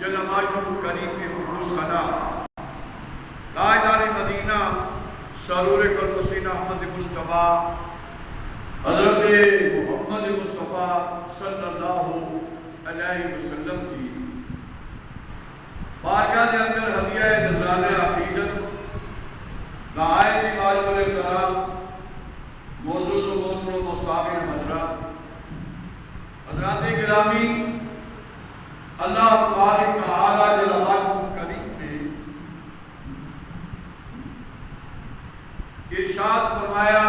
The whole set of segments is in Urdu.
جلماجو کریم کی حکم سنا تاجدار مدینہ سرور قلب و سینہ احمد مصطفیٰ حضرت محمد مصطفیٰ صلی اللہ علیہ وسلم کی بارگاہ کے اندر ہدیہ نذرانہ عقیدت نہایت ہی واجب الکرام معزز و محترم مصابین حضرات گرامی، اللہ تبارک تعالی جل وعلا کریم نے ارشاد فرمایا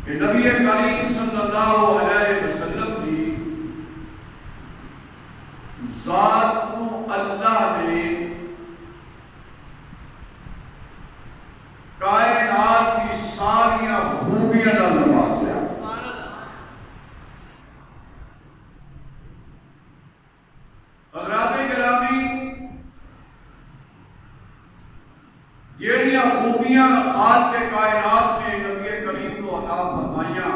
کہ نبی کریم صلی اللہ علیہ وسلم کی ذات کو اللہ نے کائنات کی ساری خوبیاں نوازیا۔ حضرات گرامی، یہ خوبیاں خالق کائنات نے نبی کریم کو عطا فرمائیاں،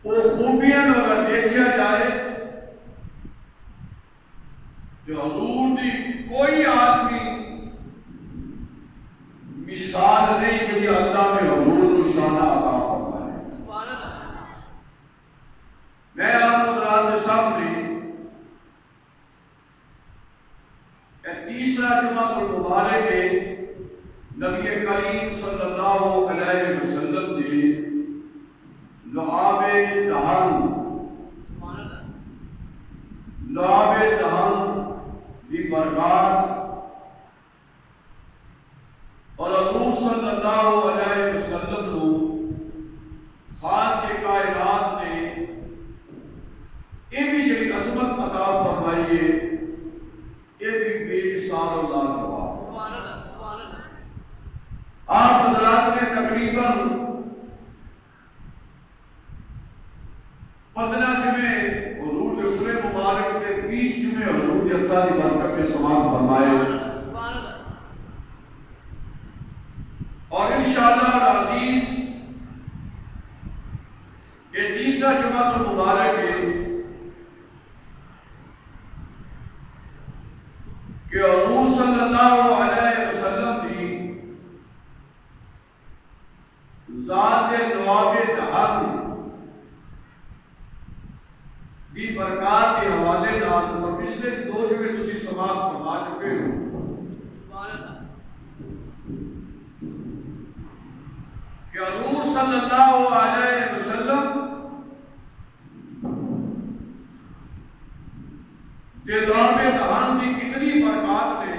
وہ خوبیاں اگر دیکھا جائے جو حضور دی کوئی آدمی مثال نہیں کہ اللہ نے حضور کو شانہ عطا فرمائے۔ میں آپ حضرات کے سامنے تیسرا جمعہ المبارک ہے نبی کریم صلی اللہ علیہ وسلم نے لعاب دہن دی برکات اور حضور صلی اللہ علیہ وسلم کو خالق کے کائنات نے یہ بھی جڑی عظمت عطا فرمائی ہے، یہ بھی بے مثال اللہ جواب۔ آپ حضرات نے تقریباً 15 جمعے حضور کے سر مبارک کے 20 جمعے حضور کی عطا کی برکت میں سماعت فرمائے، اور انشاءاللہ العزیز یہ تیسرا جمعہ المبارک ہے کہ حضور صلی اللہ علیہ وسلم کی ذات لعاب دہن دی برکات کے حوالے نال اور پچھلے 2 جگہ تسی سماعت فرما چکے ہو کہ حضور صلی اللہ علیہ وسلم کہ لعاب دہن کی کتنی برکات نے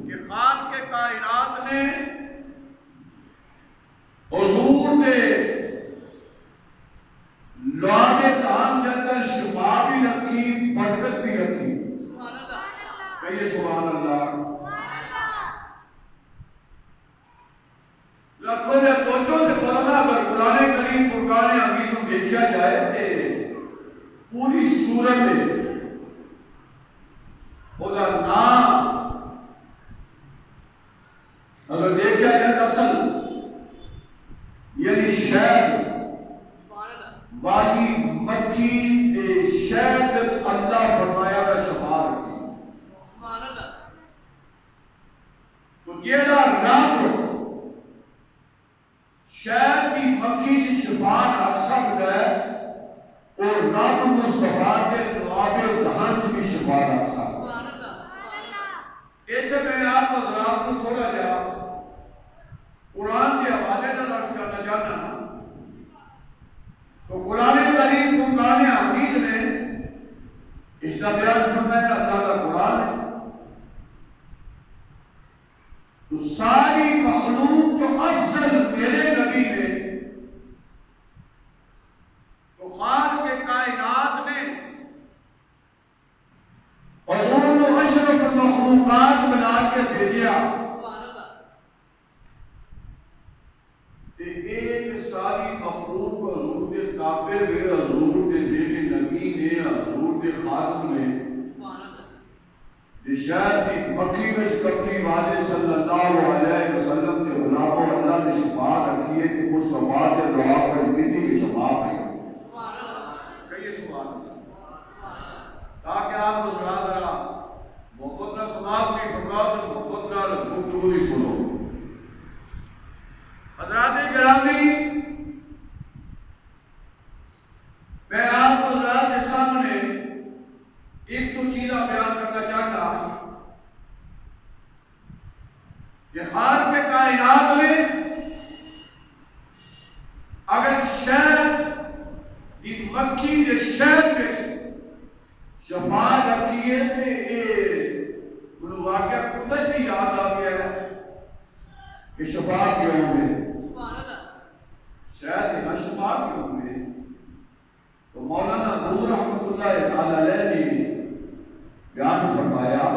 کہ خالق کے کائنات نے حضور نے لعاب دہن کے اندر شفا بھی رکھی، برکت بھی رکھی۔ کہیے سبحان اللہ۔ رکھو یا توجہ سے پڑھنا، اگر قرآن کریم فرقان حمید کو دیکھا جائے تو پوری صورت ہے خدا نام اگر دیکھا جائے اصل یعنی شہد والی مکھی دے شہد اللہ فرمایا کا شفا رکھی، تو یہ رب شہد کی مکھی کی شفا رکھ سکتا ہے اور رب مصطفیٰ کے لعاب دہن کی شفا رکھ سکتا ہے۔ ایسے میں آپ حضرات کو تھوڑا جا قرآن کے حوالے کا درس کرنا چاہتا ہوں، تو قرآن کریم فرقان حمید نے اس کا بیان فرمایا، اللہ کا قرآن ہے، تو ساری مخلوق جو افضل میرے نبی نے تو خالق کے کائنات نے حضور کو اشرف المخلوقات بنا کے بھیجا، ایک ساری مخلوق حضور کے تابع میں، حضور کے زیر نبی نے، حضور کے خادم نے شاید ایک مکھی میں کپڑی والے صلی اللہ علیہ وسلم کے رب اللہ نے شفاعت رکھی ہے کہ مصطفیٰ کے دعا پر کتنی کی شفاعت ہے کہیے سبحان اللہ تاکہ آپ حضرات ذرا محبت نہ سماعت میں فرماؤ تو محبت نہ گفتگو ہی سنو حضرات گرامی میں آپ حضرات کے سامنے ایک دو چیزیں بیان کرنا چاہتا کہ خالق کے کائنات میں اگر شہد دی مکھی کے شہد میں شفاعت رکھی ہے تو یہ واقعہ قدرتی یاد آ گیا ہے کہ شفاعت کیوں ہے شاید یہ شفاعت کیوں ہے تو مولانا نور رحمت اللہ علیہ نے بیان فرمایا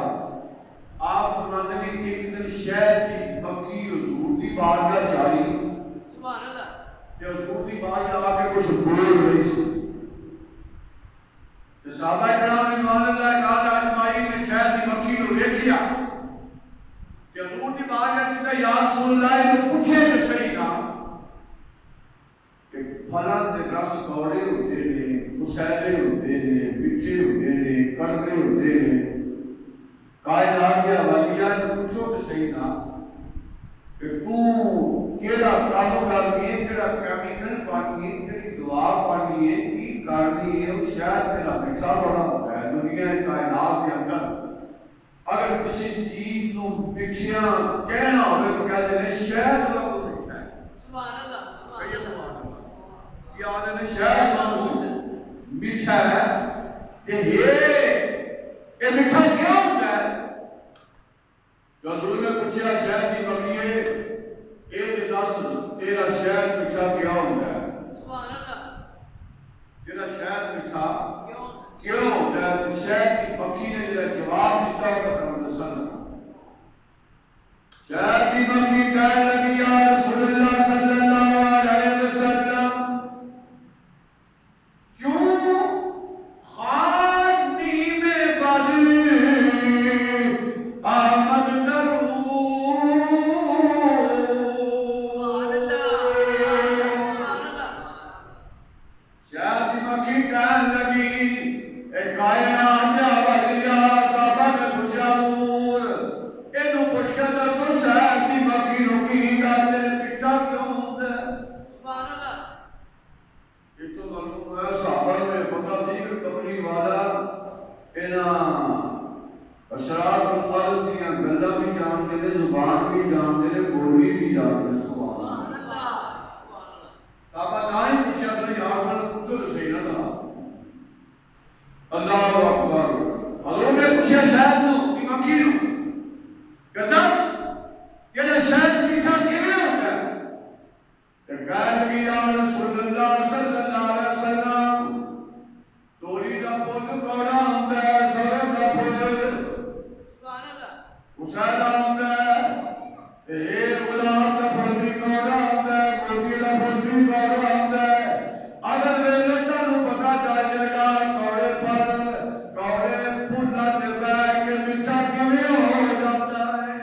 آپ فرماتے ہیں ایک دن شہد کی مکھی حضور کی بارگاہ جاری کہ حضور کی بارگاہ آ کے کچھ بول رہی سی صحابہ کرام رضوان اللہ تعالی اجمعین نے شہد کی مکھی کو دیکھا کہ حضور کی بارگاہ میں یا رسول اللہ نے پوچھے کہ صحیح نا کہ پھلاں دے رس کوڑے ہوتے نے مسیلے ہوتے نے میٹھے ہوتے نے کڑوے ہوتے نے کائنات کے اولیاء نے پوچھو کہ صحیح نا کہ تو کیڑا کام کرنی ہے کیڑا کیمیکل پانی ہے کیڑی دعا پانی ہے کی کرنی ہے اس شاید تیرا میٹھا بڑا ہوتا ہے دنیا کائنات کے اندر اگر کسی چیز کو میٹھیاں کہنا ہوئے تو کہتے ہیں شاید وہ میٹھا ہے سبحان اللہ سبحان اللہ کیا آدھے نے شاید وہ میٹھا ہے یہ میٹھا کیا ہوتا ہے جو حضور نے پوچھا شہد کی مکھی ہے ایک دس تیرا شہد میٹھا کیا ہوتا ہے سبحان اللہ تیرا شہد میٹھا کیوں ہوتا ہے تو شہد کی مکھی نے جب جواب دیتا ہوگا کرم رسول شہد کی مکھی کہنے لگی یا رسول اللہ صلی اللہ علیہ وسلم کیوں خانی میں بڑی آمد اشراط القلب دیا گلا بھی جانتے ہیں زبان بھی جانتے ہیں بولی بھی جانتے ہیں سبحان اللہ صحابہ دائیں کچھ اصلی آسان پوچھو تو صحیح نہ تھا اللہ اکبر حضور نے پوچھا شاید نو کی مکی نو کہ دس یہ شاید میٹھا کیویں ہوتا ہے کہ کہنے لگی یا رسول اللہ صلی اللہ علیہ وسلم توری دا پوت کوڑا ہوتا ہے سرم دا پوت مسائلہ ہوتا ہے ایک غلام کا پھل بھی کوڑا ہوتا ہے مرغی کا پھل بھی کوڑا ہوتا ہے اگر ویلتا نو پتا چاہیے گا کوڑے پھل کوڑے پھل نہ دیتا ہے کہ میٹھا کیویں ہو جاتا ہے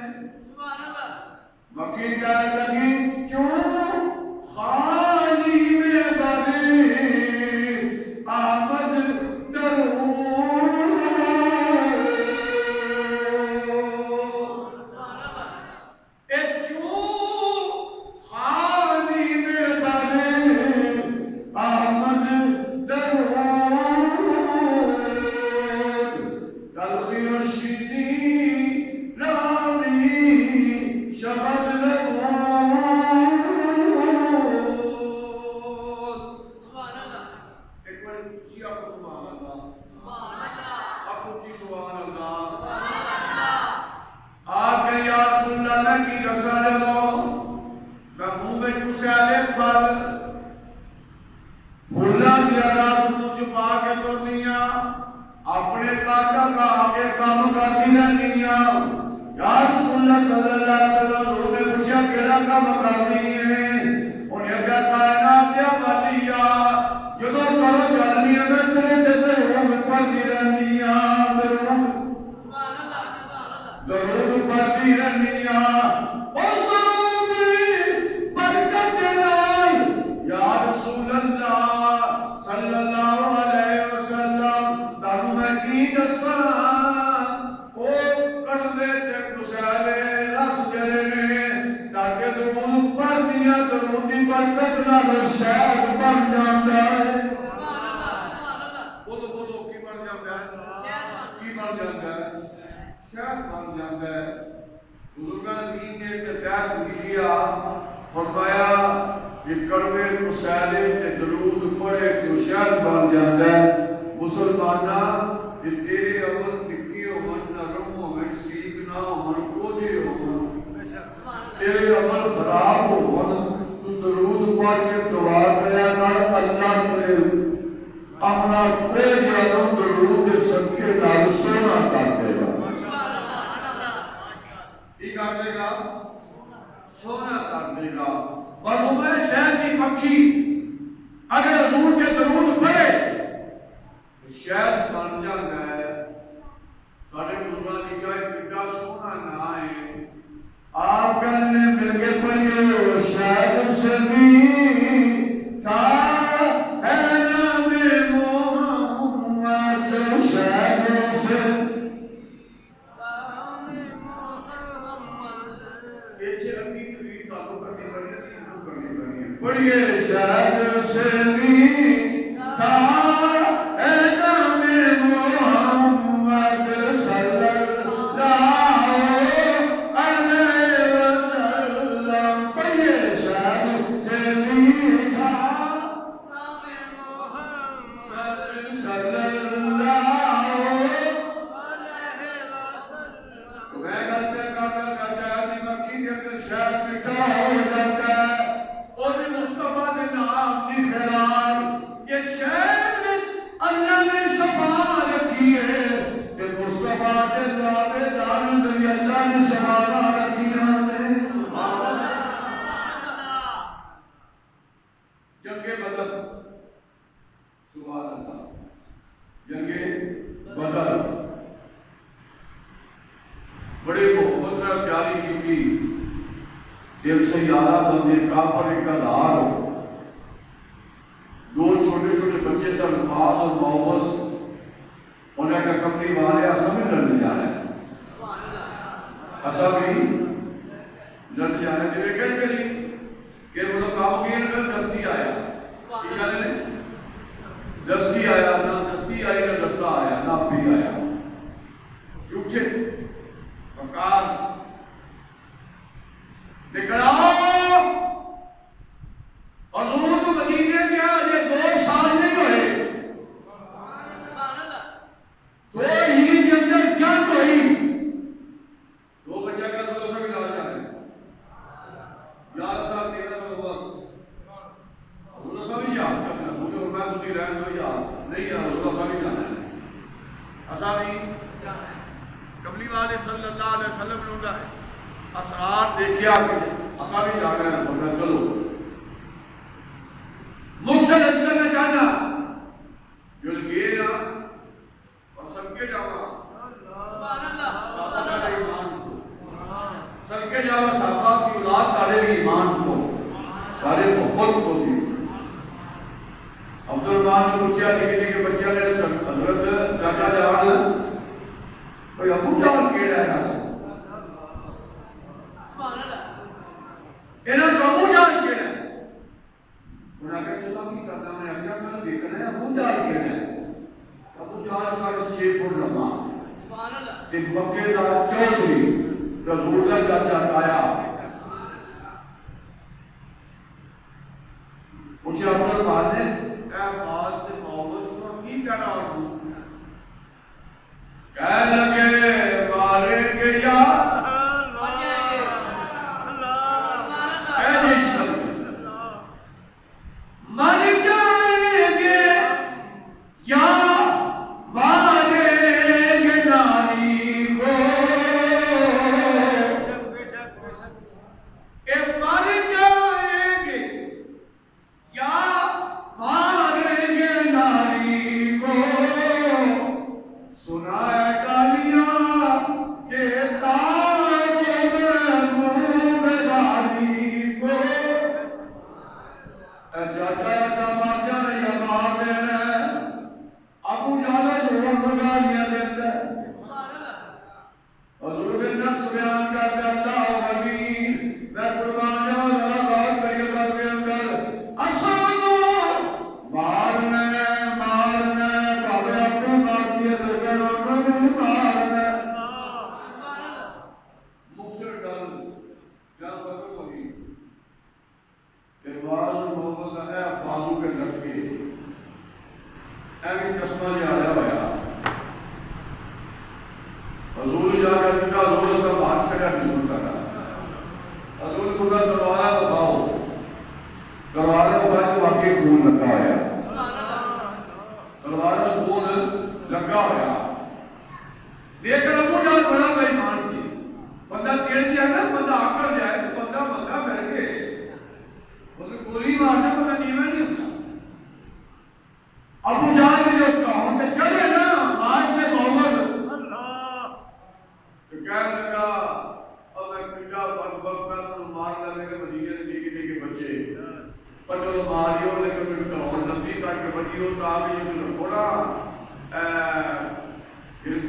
مکھی کہنے لگی کیوں خالی میں بڑی آمد دروں درود پڑھتی رہنی نال شہد بن جاتا ہے بولو کی بن جاتا ہے کی بن جاتا ہے شہد بن جاتا ہے بزرگان دین نے تحت لکھیا فرمایا کہ کڑوے کو سیلے تے درود پڑھے تو شہد بن جاتا ہے مسلمانہ کہ تیرے عمل نکی عمل نرم عمل سیکھنا عمل کوجے عمل تیرے عمل خراب عمل تو درود پڑھ کے دعا کریا کر اللہ تیرے اپنا کوئی جانوں درود صدقے نال سونا کر دے گا یہ کر دے گا سونا کر دے گا معلوم ہے شہد کی مکھی اگر حضور کے درود پڑھے تو شہد بن جاتا ہے سارے بزرگاں کی جائے کتنا سونا نہ ہے آپ کہنے مل کے پڑھیے شہد سے بھی تھا ہے نام محمد شہد سے پڑھیے شہد سے بھی تھا اے نام محمد صلی اللہ علیہ وسلم پڑھیے شہد سے بھی تھا نام محمد صلی اللہ علیہ وسلم میں گلتے کا شہد مکی کے شہد مٹھا ہو جاتا ہے مصطفیٰ کے نام کی خیرات یہ شہد میں اللہ نے شفا رکھی ہے کہ مصطفیٰ کے نام دارن بھی اللہ نے شفا رکھی ہے جنگ بدر سبحان اللہ جنگ بدر بڑے محبت میں پیاری کی تھی دل سے یارہ بندے کافر کا لار ہو دو چھوٹے چھوٹے بچے سے الفاظ اور محبت انہیں کا کمپنی والے ایسا بھی لڑنے جا رہے ہیں ایسا بھی لڑنے جا رہے ہیں جب ایک کلی کہ وہ تو کام کی انہیں دستی آیا دستی آیا نہ دستی آئی نہ دستہ آیا نہ بھی آیا کیونکہ پکار نکلا حضور کو مدینے کیا یہ 2 سال نہیں ہوئے 2 ہی کے اندر جنگ ہوئی 2 بچہ کا 2 سو بھی ڈال جاتے ہیں 11 سال 13 سال ہوا 2 سو بھی یاد کرنا مجھے اور میں اسی رہن میں یاد نہیں ہے 2 سو بھی جانا ہے ایسا نہیں قبلی والے صلی اللہ علیہ وسلم نے ہوتا ہے اسرار دیکھیا کہ اسا بھی جانا ہے فرمایا چلو مجھ سے نجدہ میں جانا جو گیا اور سب کے جاوا سب کے جاوا صحابہ کی اولاد تارے ایمان کو تارے محبت کو دی عبدالرحمن کو پوچھا دیکھنے کے بچہ نے حضرت چاچا جان کوئی ابو جان کیڑا ہے انہاں کو ابو جان کیڑا ہے انہاں کہا کہ سب کی کرنا میں اکیا سارا دیکھنا ہے ابو جان کیڑا ہے ابو جان سارے 6 فٹ لمبا ایک مکے کا چودھری رسول کا چاچا آیا اسے اپنا مارنے اے باز سے محبت کو کی کہنا اور کہہ لگے مارے گے یا ایویں چشمہ جا رہا ہوا حضور جا کے بیٹا حضور صاحب بادشاہ کا نہیں سنتا تھا حضور خدا دروازہ بتاؤ دروازہ بتایا تو واقعی خون لگا ہوا دروازہ خون لگا ہوا لیکن ابو جان بڑا بھائی مان سی بندہ کہہ دیا نا بندہ آکر جائے تو بندہ بیٹھ کے مطلب گولی مارنے بندہ نیوے نہیں ہوتا ابو جان نے جو کہا کہ چلے نا آج سے محمد کہ کہہ لگا اب ایک پٹا بدبخت میں تو مار لانے کے مدینے کے بچے پچھلو ماریوں لیکن پھر کہوں نبی کر کے بچیوں تو آگے یہ جو تھوڑا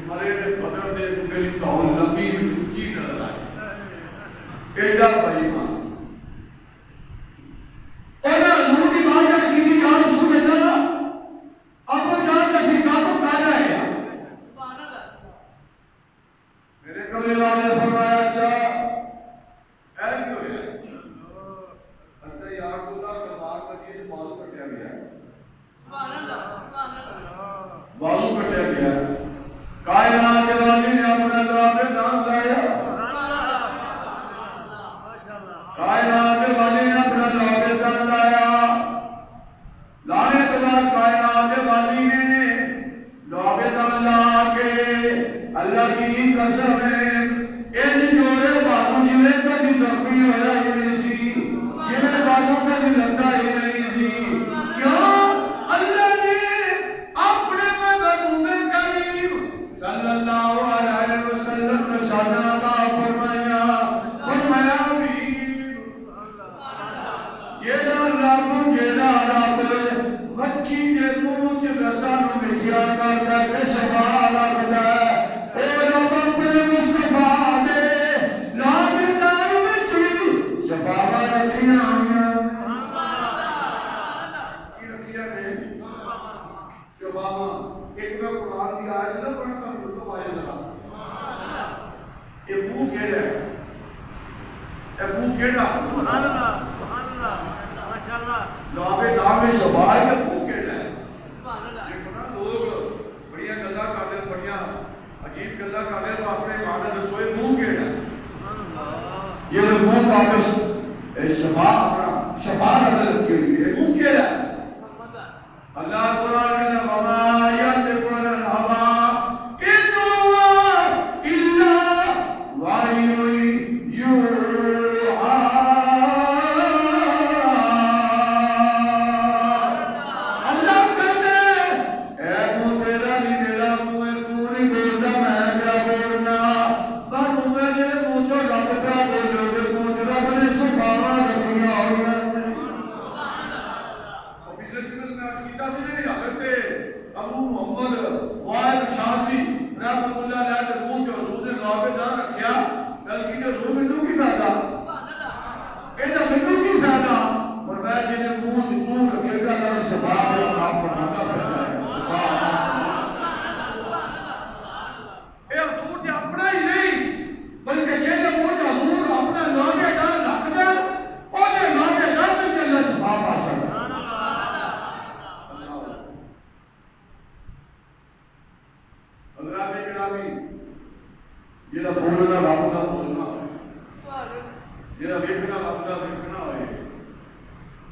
مرے نے بدر دے تو میری کہوں نبی اچھی نظر آئی ایڈا بھائی مان اونا حضور کی بات ہے کی جان سنتا ابو جان کا شکاف پیدا ہے میرے کبھی والے فرمایا اچھا اے کیوں ہے انتا یا رسول اللہ کرمار پر یہ بازو کٹیا گیا ہے بازو کٹیا گیا ہے کائنات کے والی نے اپنے دعا دان لایا کائنات کے والی نے اپنا دعا دان لایا لانے کے بعد کائنات کے والی نے دعا دان لا کے اللہ کی قسم ہے ان جوڑے باتوں جنہیں کبھی زخمی ہوا ہی نہیں سی جنہیں باتوں کبھی لگتا ہی نہیں سی کیوں اللہ نے اپنے محبوب کریم صلی اللہ علیہ وسلم نے شانہ عطا فرمایا یہ رب مکھی کے منہ کے رسانوں میں جیا کرتا ہے شفا رکھتا ہے اے رب اپنے مصطفیٰ نے لابدار وچ بھی شفا رکھیا کی رکھیا نے شفا ایک میں قرآن کی آیت نہ پڑھا کر تو آئے لگا یہ منہ کیڑا ہے یہ منہ کیڑا سبحان اللہ ماشاءاللہ لابے دام میں شفا ہے کہ منہ کیڑا ہے سبحان اللہ دیکھو نا لوگ بڑیاں گلاں کرتے ہیں بڑیاں عجیب گلاں کرتے ہیں تو اپنے معنی دسوئے منہ کیڑا ہے یہ منہ واپس شفا اپنا شفا نظر کی یہ منہ کیڑا ہے اللہ قرآن کے اندر وما ينطق عن الهوى ان هو الا وحی یوحی اللہ کہتے اے منہ تیرا نہیں میرا منہ ہے تو نہیں بولتا میں کیا بولنا پر میں نے منہ تو رب کا بولو کہ منہ رب نے صفاوا رکھیا ہوئی ابو محمد وائد شاہدی رحمت اللہ علیہ کے منہ جو حضور نے غابے نہ رکھیا بلکہ جو حضور منو کی فائدہ ایدہ منو کی فائدہ فرمایا جنہیں منہ سے منہ رکھے گا اللہ شفا میں آپ فرماتا پھیلا ہے اے حضور نے اپنا ہی نہیں بلکہ یہ جو منہ جو حضور اپنا لوگے ڈر رکھ دے انہیں لوگے ڈر میں سے اللہ شفا پاشا ہے حضرات اکرامی یہ نہ بولنا رب کا بولنا ہے یہ نہ ویکھنا رب کا ویکھنا ہے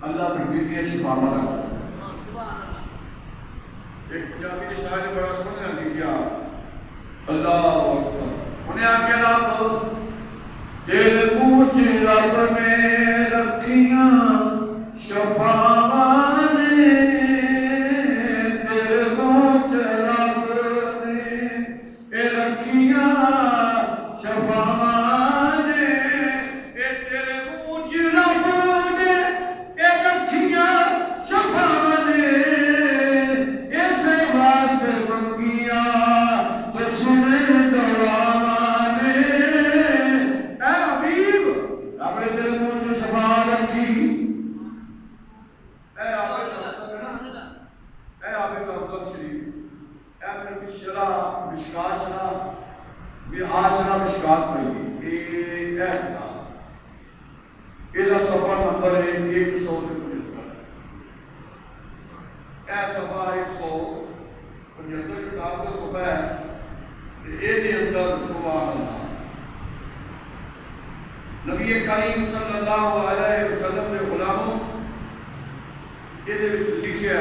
اللہ پھر کتنی شفا مارا ایک پنجابی نے شاعر نے بڑا سمجھنا لکھیا اللہ اکبر انہیں آکے رب تیرے پوچھ رب میں رکھیاں شفا صفحہ نمبر 175 اے صفحہ 175 یہ لکھا ہے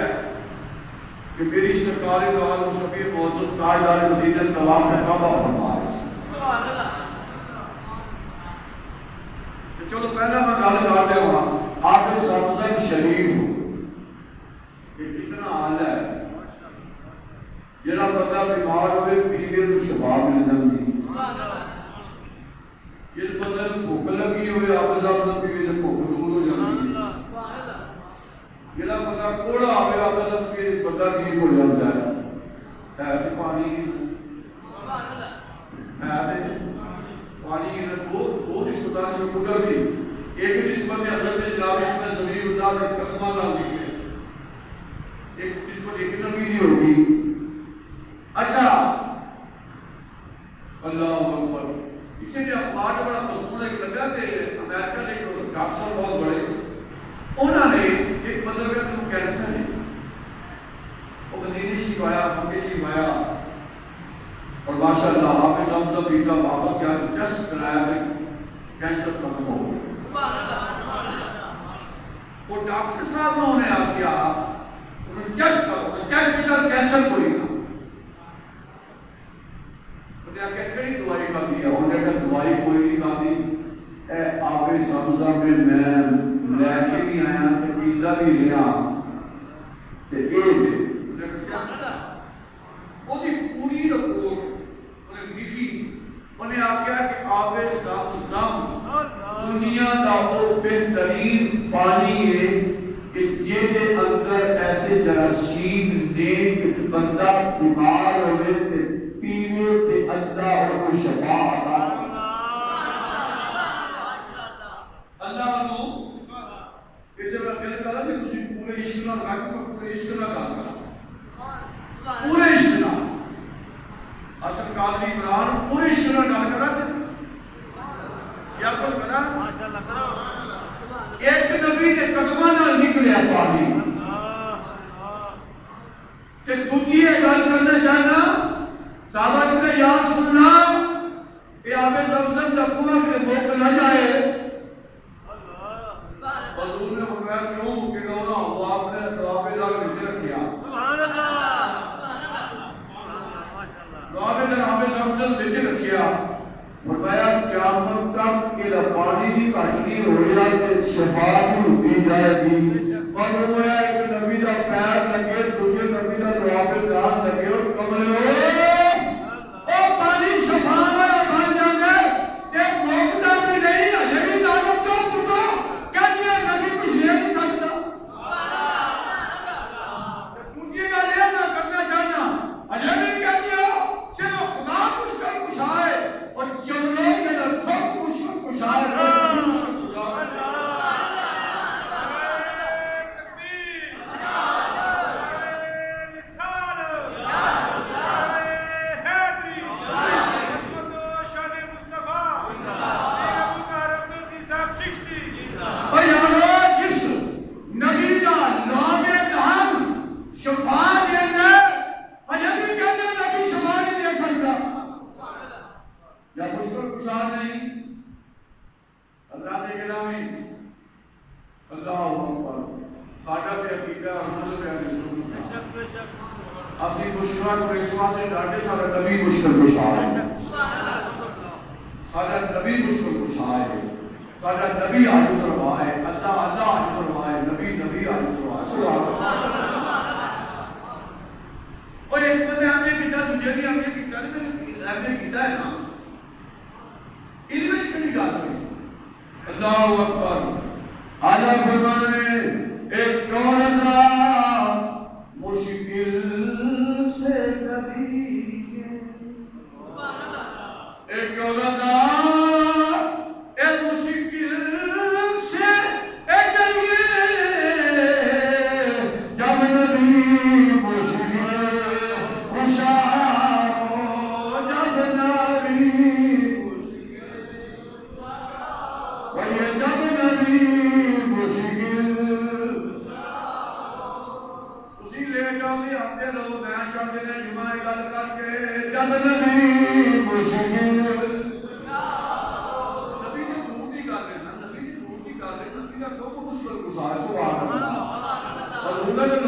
کہ میری سرکار دو عالم شفیع موجود تاجدار مدینہ طواف کعبہ فرما ہے. چلو پہلا میں گل کر رہا ہوں آپ زمزم شریف یہ کتنا حال ہے جڑا بندہ بیمار ہوئے پیوے تو شفا مل جاتی. جس بندے کو بھوک لگی ہوئے آپ زمزم پیوے تو بھوک دور ہو جاتی. جڑا بندہ کوڑا ہوئے آپ زمزم پیوے تو بندہ ٹھیک ہو جاتا ہے. تو پانی پانی دو رشتہ دار میں گزر دی. ایک نسبت حضرت جناب اس میں زمین اللہ نے کلمہ نازل کیا. ایک نسبت ایک نبی دی ہوگی. اچھا اللہ اکبر. اسی لیے اخبار بڑا مضمون ایک لگا کہ امریکہ نے جو ڈاکٹر بہت بڑے انہوں نے ایک مطلب ہے کہ کینسر ہے وہ مدینے شریف آیا مکے شریف آیا اور ماشاءاللہ آپ نے زمزم پیتا واپس کیا ٹیسٹ کرایا کہ کینسر ختم ہو گیا. وہ ڈاکٹر صاحب نے انہیں آپ کیا انہیں چیک کرو چیک کیا کینسر کوئی نہ. انہیں آ کے کئی دوائی کا دیا انہیں کہا دوائی کوئی نہیں کھاتی اے آپ زمزم میں لے کے بھی آیا کہ پیتا بھی لیا کہ یہ پوری رپورٹ انہیں لکھی. انہیں آگیا کہ آب زمزم دنیا کا وہ بہترین پانی ہے کہ جیدے اندر ایسے جراثیم نے کہ بندہ بیمار ہوئے تے پیوے تے اللہ اور کو شفا عطا. اللہ انہوں کہ جب میں کہہ کہا کہ تسی پورے عشق نہ رکھ پورے عشق نہ کرنا پورے عشق نہ اصل قادری عمران پورے عشق نہ کر کرا کیا کل کرا ایک نبی کے قدمہ نہ نکلے پانی کہ دوجی گل کرنا چاہنا صحابہ نے یا رسول اللہ کہ آب زمزم کا پورا کہ بھوک نہ جائے. حضور نے فرمایا کیوں کہ گونا وہ آپ نے دعا لاغ بچ رکھیا. سبحان اللہ دعا لاغ زمزم بچ رکھیا. فرمایا قیامت تک یہ پانی بھی کٹنی ہویا کہ شفا بھی ہوتی جائے گی. اور وہ ہے کہ نبی کا پیر لگے دوسرے نبی کا دعا پہ دان لگے اور کملے او پانی شفا والا بن جانا تے موقع بھی نہیں ہے یہ دعوت تو کہتے ہیں نبی کچھ نہیں سکتا. مجھے گل یہ نہ کرنا چاہنا اجے بھی کہتے ہو صرف خدا کچھ کر کچھ آئے اور چمڑے کے اندر خود کچھ آئے.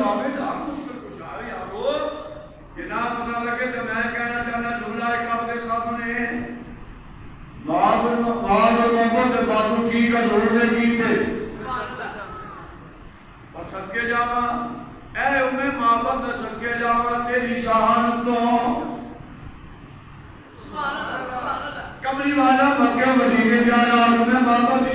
جواب دا مشکل کچھ آئے یارو کہ نہ پتہ لگے تو میں کہنا چاہنا جملہ ایک آپ کے سامنے بعض لوگوں سے باتوں کی کا ضرور نہیں کیتے اور صدقے جاوا اے امیں محبت میں صدقے جاوا تیری شاہان تو کمری والا مکہ مدینے جا رہا امیں محبت